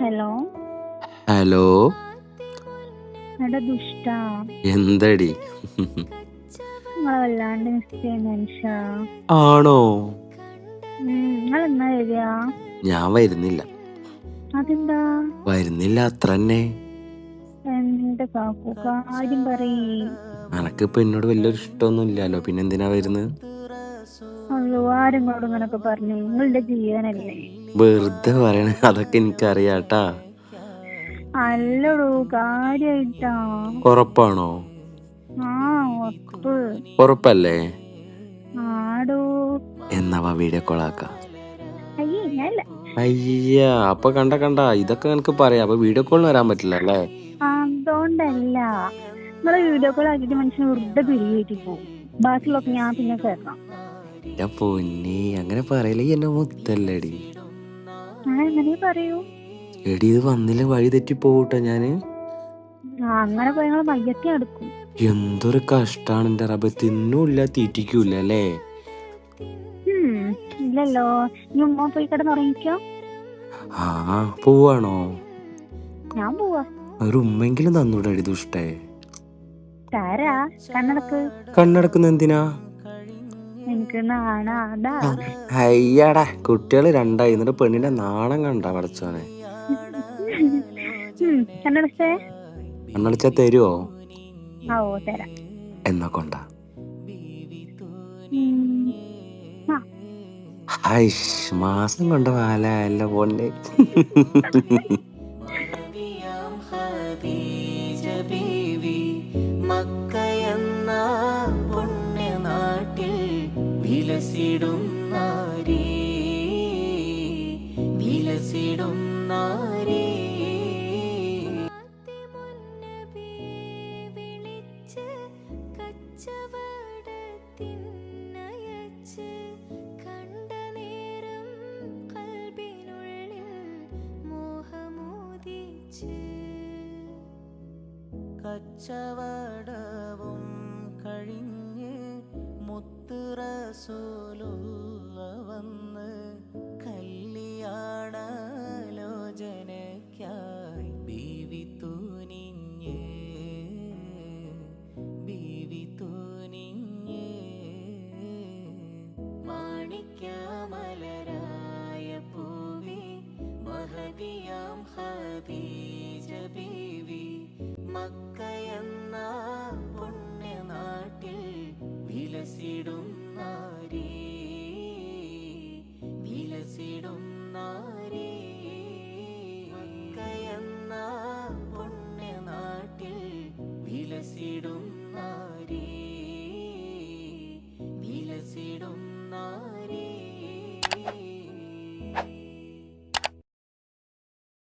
Hello. Hello. എടാ ദുഷ്ടാ, എന്തടി? നിങ്ങളെ വല്ലാണ്ട് മിസ് ചെയ്യുന്ന മനുഷ്യ. ആണോ? നിങ്ങൾ എന്നാ വരിക? ഞാൻ വരുന്നില്ല. അതെന്താ? വരുന്നില്ല, അത്ര തന്നെ. എന്റെ കാക്കു കാര്യം പറയ്. അനക്കിപ്പോ എന്നോട് വലിയൊരു ഇഷ്ടമൊന്നും ഇല്ലല്ലോ, പിന്നെ എന്തിനാ വരുന്നത്? അയ്യോ, ആരെങ്ങോടും ഇങ്ങനൊക്കെ പറഞ്ഞു. നിങ്ങളുടെ ജീവനല്ലേ. വെറുതെ പറയണേ, അതൊക്കെ എനിക്കറിയാട്ടാ. അല്ലടോ, കാര്യായിട്ടാ. ഉറപ്പാണോ? ആ, ഉറപ്പ്. ഉറപ്പല്ലേ? ആടോ. എന്നാ വീഡിയോ കോൾ ആക്കാം. അയ്യേ, ഞാനല്ല. അയ്യ, അപ്പൊ കണ്ട ഇതൊക്കെ എനിക്ക് പറയാം. അപ്പൊ വീഡിയോ കോളിന് വരാൻ പറ്റില്ല അല്ലേ? അതുകൊണ്ടല്ല, നിങ്ങളെ വീഡിയോ കോൾ ആക്കിയിട്ട് മനുഷ്യൻ വെറുതെ പിരികേറ്റി പോകും. ബാക്കിയുള്ളൊക്കെ ഞാൻ പിന്നെ കേൾക്കാം. എന്റെ പൊന്നി, അങ്ങനെ പറയലേ, എന്നെ മുത്തല്ലടി. അങ്ങനെ പറയൂ. എടി, ഇത് വന്നില്ല വഴി തെറ്റി പോവട്ടെ ഞാന്. അങ്ങനെ പോയി ഞങ്ങൾ മയ്യത്തി അടുക്കും. എന്തൊരു കഷ്ടാണ് എന്റെ റബ്ബേ, തിന്നൂല്ല തീറ്റിക്കൂല അല്ലേ? ഇല്ലല്ലോ. നീ ഉമ്മ പോയി കിടന്നുറങ്ങിക്കോ. ആ, പോവാണോ? ഞാൻ പോവാ. ഒരു ഉമ്മെങ്കിലും തന്നൂടടി ദുഷ്ടേ. താരാ കണ്ണടക്ക്. കണ്ണടക്കുന്ന എന്തിനാ? എനിക്ക് നാണാ. അതാ. അയ്യാടാ, കുട്ടികള് രണ്ടായി, എന്നിട്ട് പെണ്ണിന്റെ നാണം കണ്ടാ പഠിച്ചോനെ. കണ്ണടച്ചേ. കണ്ണടച്ചാ തരുവോ? ഓ, തരാം. എന്നാ കൊണ്ടാ. മാസം കൊണ്ട് വാല അല്ല പോണ്ടേ. മക്കയെന്ന പുണ്യനാട്ടിൽ വിലസിടും നാരീ, വിലസിടും നാരീ. കച്ചവടവും കഴിഞ്ഞ് മുത്ത് റസൂലുള്ള വന്ന് കല്യാണാലോചനയ്ക്കായി ബീവി തുനിഞ്ഞ്, ബീവി തുനിഞ്ഞ്. മാണിക്യമലരായ പൂവി മഹദിയാം ഖദീജ ബീവി, മക്കയെന്ന പുണ്യനാട്ടിൽ വിലസിടും നാ